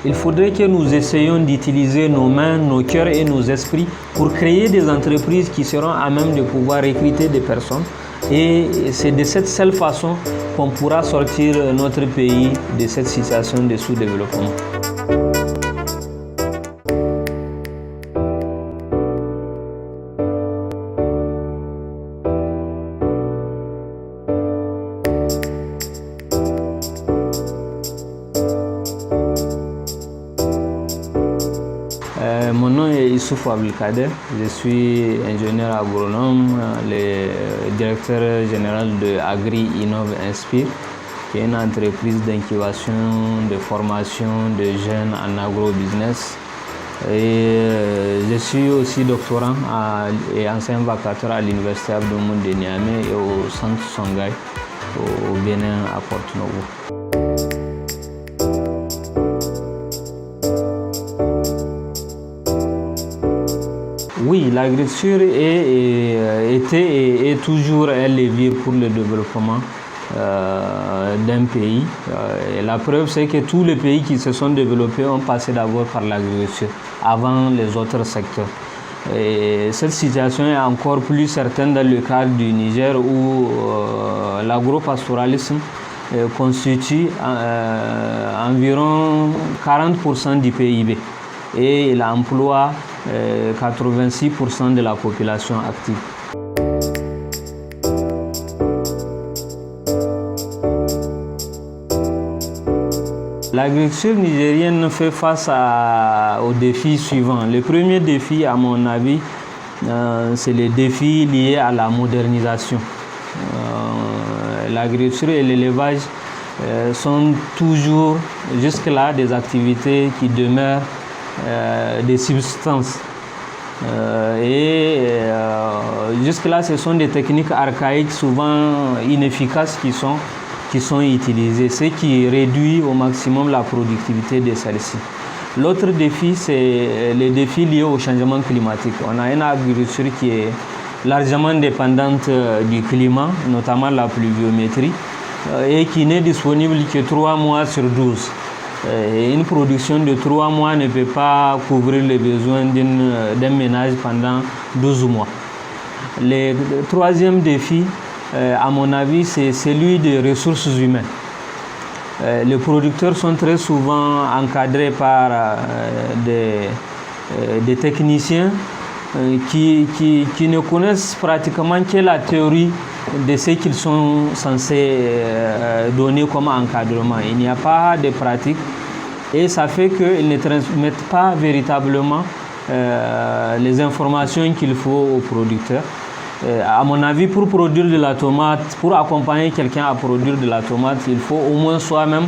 Il faudrait que nous essayions d'utiliser nos mains, nos cœurs et nos esprits pour créer des entreprises qui seront à même de pouvoir recruter des personnes. Et c'est de cette seule façon qu'on pourra sortir notre pays de cette situation de sous-développement. Mon nom est Issoufou Abdelkader, je suis ingénieur agronome, le directeur général de Agri Innove Inspire, qui est une entreprise d'incubation, de formation de jeunes en agro-business. Et je suis aussi doctorant et enseignant vacataire à l'Université Abdou-Moune de Niamey et au Centre Songhai au Bénin à Porto-Novo. Oui, l'agriculture était et est toujours un levier pour le développement d'un pays. Et la preuve, c'est que tous les pays qui se sont développés ont passé d'abord par l'agriculture, avant les autres secteurs. Et cette situation est encore plus certaine dans le cadre du Niger où l'agropastoralisme constitue environ 40% du PIB et il emploie 86% de la population active. L'agriculture nigérienne fait face aux défis suivants. Le premier défi, à mon avis, c'est les défis liés à la modernisation. L'agriculture et l'élevage sont toujours jusque-là des activités qui demeurent des substances. Jusque-là, ce sont des techniques archaïques, souvent inefficaces, qui sont utilisées, ce qui réduit au maximum la productivité de celles-ci. L'autre défi, c'est les défis liés au changement climatique. On a une agriculture qui est largement dépendante du climat, notamment la pluviométrie, et qui n'est disponible que 3 mois sur 12. Et une production de 3 mois ne peut pas couvrir les besoins d'un ménage pendant 12 mois. Le troisième défi, à mon avis, c'est celui des ressources humaines. Les producteurs sont très souvent encadrés par des techniciens qui ne connaissent pratiquement que la théorie de ce qu'ils sont censés donner comme encadrement. Il n'y a pas de pratique et ça fait qu'ils ne transmettent pas véritablement les informations qu'il faut aux producteurs. À mon avis, pour produire de la tomate, pour accompagner quelqu'un à produire de la tomate, il faut au moins soi-même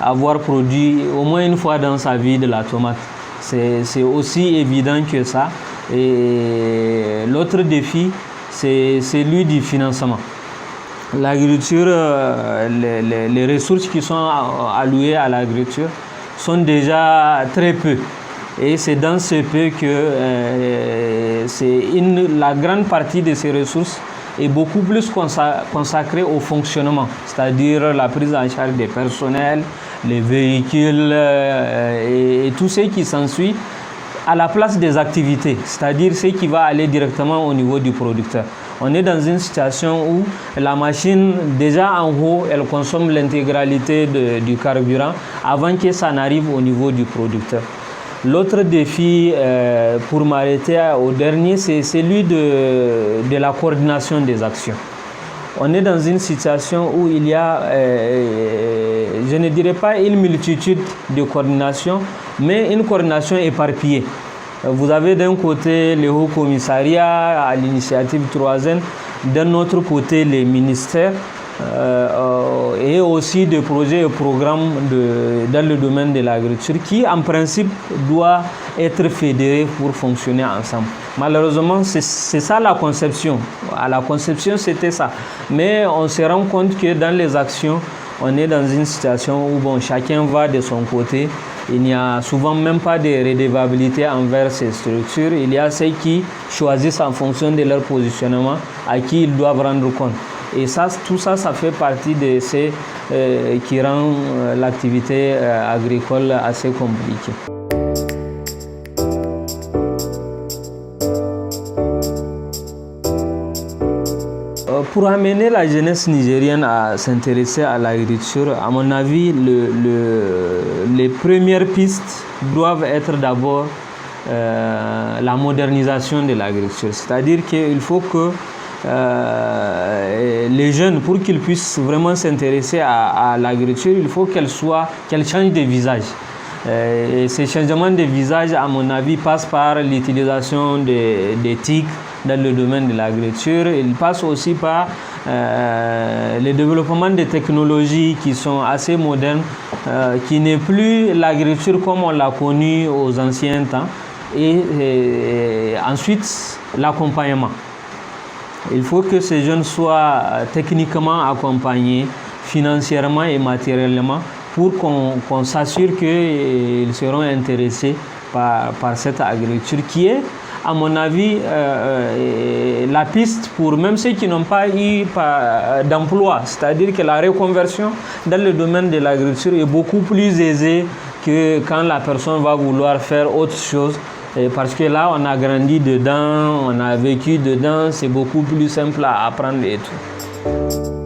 avoir produit au moins une fois dans sa vie de la tomate. C'est aussi évident que ça. Et l'autre défi, c'est celui du financement. L'agriculture, les ressources qui sont allouées à l'agriculture sont déjà très peu. Et c'est dans ce peu que la grande partie de ces ressources est beaucoup plus consacrée au fonctionnement, c'est-à-dire la prise en charge des personnels, les véhicules et tout ce qui s'ensuit à la place des activités, c'est-à-dire ce qui va aller directement au niveau du producteur. On est dans une situation où la machine, déjà en haut, elle consomme l'intégralité du carburant avant que ça n'arrive au niveau du producteur. L'autre défi, pour m'arrêter au dernier, c'est celui de la coordination des actions. On est dans une situation où il y a, je ne dirais pas une multitude de coordinations, mais une coordination éparpillée. Vous avez d'un côté le Haut Commissariat à l'initiative 3N, d'un autre côté les ministères et aussi des projets et programmes dans le domaine de l'agriculture qui en principe doivent être fédérés pour fonctionner ensemble. Malheureusement, c'est ça la conception. À la conception, c'était ça. Mais on se rend compte que dans les actions, on est dans une situation où chacun va de son côté. Il n'y a souvent même pas de redevabilité envers ces structures. Il y a ceux qui choisissent en fonction de leur positionnement à qui ils doivent rendre compte. Et ça, tout ça, ça fait partie de ce qui rend l'activité agricole assez compliquée. Pour amener la jeunesse nigérienne à s'intéresser à l'agriculture, à mon avis, les premières pistes doivent être d'abord la modernisation de l'agriculture. C'est-à-dire qu'il faut que les jeunes, pour qu'ils puissent vraiment s'intéresser à l'agriculture, il faut qu'elle change de visage. Et ces changements de visage, à mon avis, passent par l'utilisation des TIC dans le domaine de l'agriculture. Il passe aussi par le développement des technologies qui sont assez modernes, qui n'est plus l'agriculture comme on l'a connue aux anciens temps. Et ensuite, l'accompagnement. Il faut que ces jeunes soient techniquement accompagnés, financièrement et matériellement, pour qu'on s'assure qu'ils seront intéressés par cette agriculture qui est, à mon avis, la piste pour même ceux qui n'ont pas eu d'emploi. C'est-à-dire que la reconversion dans le domaine de l'agriculture est beaucoup plus aisée que quand la personne va vouloir faire autre chose. Parce que là, on a grandi dedans, on a vécu dedans, c'est beaucoup plus simple à apprendre et tout.